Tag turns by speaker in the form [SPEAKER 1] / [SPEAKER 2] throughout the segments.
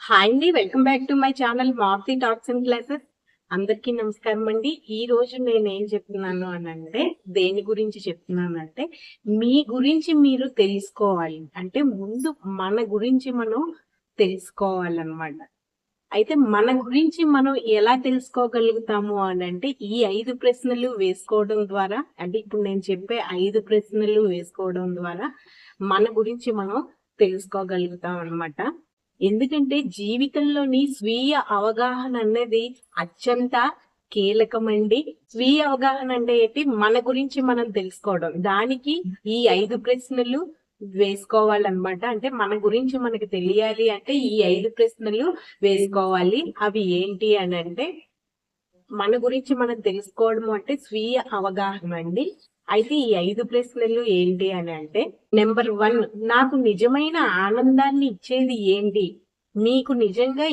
[SPEAKER 1] Hi అండి, welcome back to my channel Maruthi Talks and Classes. అందరికీ నమస్కారం అండి. ఈ రోజు నేను ఏం చెప్తున్నాను అని అంటే, దేని గురించి చెప్తున్నానంటే, మీ గురించి మీరు తెలుసుకోవాలి అంటే ముందు మన గురించి మనం తెలుసుకోవాలన్నమాట. అయితే మన గురించి మనం ఎలా తెలుసుకోగలుగుతాము అని అంటే, ఈ 5 ప్రశ్నలు వేసుకోవడం ద్వారా, అంటే ఇప్పుడు నేను చెప్పే 5 ప్రశ్నలు వేసుకోవడం ద్వారా మన గురించి మనం తెలుసుకోగలుగుతాం అన్నమాట. ఎందుకంటే జీవితంలోని స్వీయ అవగాహన అనేది అత్యంత కీలకమండి. స్వీయ అవగాహన అంటే ఏంటి? మన గురించి మనం తెలుసుకోవడం. దానికి ఈ 5 ప్రశ్నలు వేసుకోవాలన్నమాట. అంటే మన గురించి మనకు తెలియాలి అంటే ఈ 5 ప్రశ్నలు వేసుకోవాలి. అవి ఏంటి అని అంటే, మన గురించి మనం తెలుసుకోవడం అంటే స్వీయ అవగాహన అండి. అయితే ఈ 5 ప్రశ్నలు ఏంటి అని అంటే, నెంబర్ 1, నాకు నిజమైన ఆనందాన్ని ఇచ్చేది ఏంటి? మీకు నిజంగా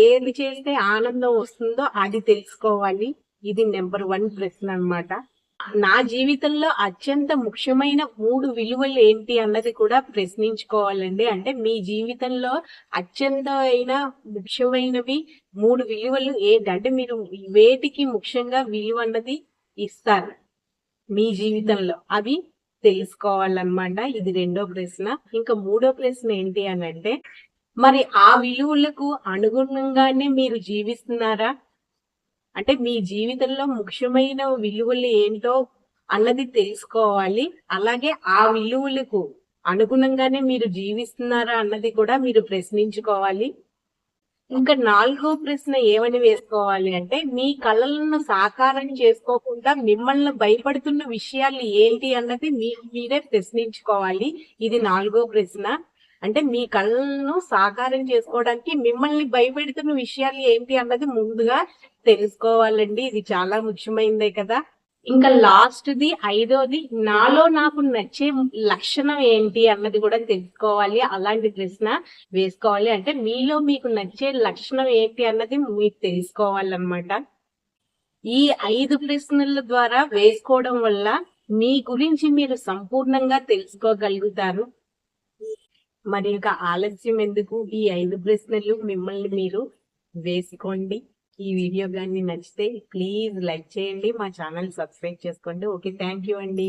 [SPEAKER 1] ఏది చేస్తే ఆనందం వస్తుందో అది తెలుసుకోవాలి. ఇది నెంబర్ 1 ప్రశ్న అన్నమాట. నా జీవితంలో అత్యంత ముఖ్యమైన 3 విలువలు ఏంటి అన్నది కూడా ప్రశ్నించుకోవాలండి. అంటే మీ జీవితంలో అత్యంతమైన ముఖ్యమైనవి 3 విలువలు ఏంటంటే, మీరు వేటికి ముఖ్యంగా విలువ అన్నది ఇస్తారు మీ జీవితంలో, అవి తెలుసుకోవాలన్నమాట. ఇది రెండో ప్రశ్న. ఇంకా మూడో ప్రశ్న ఏంటి అని అంటే, మరి ఆ విలువలకు అనుగుణంగానే మీరు జీవిస్తున్నారా? అంటే మీ జీవితంలో ముఖ్యమైన విలువలు ఏంటో అన్నది తెలుసుకోవాలి. అలాగే ఆ విలువలకు అనుగుణంగానే మీరు జీవిస్తున్నారా అన్నది కూడా మీరు ప్రశ్నించుకోవాలి. ఇంకా 4వ ప్రశ్న ఏమని వేసుకోవాలి అంటే, మీ కలలను సాకారం చేసుకోకుండా మిమ్మల్ని భయపడుతున్న విషయాలు ఏంటి అన్నది మీరే ప్రశ్నించుకోవాలి. ఇది 4వ ప్రశ్న. అంటే మీ కళలను సాకారం చేసుకోవడానికి మిమ్మల్ని భయపెడుతున్న విషయాలు ఏంటి అన్నది ముందుగా తెలుసుకోవాలండి. ఇది చాలా ముఖ్యమైనదే కదా. ఇంకా లాస్ట్ది 5వది, నాలో నాకు నచ్చే లక్షణం ఏంటి అన్నది కూడా తెలుసుకోవాలి. అలాంటి ప్రశ్న వేసుకోవాలి. అంటే మీలో మీకు నచ్చే లక్షణం ఏంటి అన్నది మీకు తెలుసుకోవాలన్నమాట. ఈ 5 ప్రశ్నల ద్వారా వేసుకోవడం వల్ల మీ గురించి మీరు సంపూర్ణంగా తెలుసుకోగలుగుతారు. మరి ఇంకా ఆలస్యం ఎందుకు? ఈ 5 ప్రశ్నలు మిమ్మల్ని మీరు వేసుకోండి. ఈ వీడియో కానీ నచ్చితే ప్లీజ్ లైక్ చేయండి, మా ఛానల్ సబ్స్క్రైబ్ చేసుకోండి. ఓకే, థ్యాంక్ యూ అండి.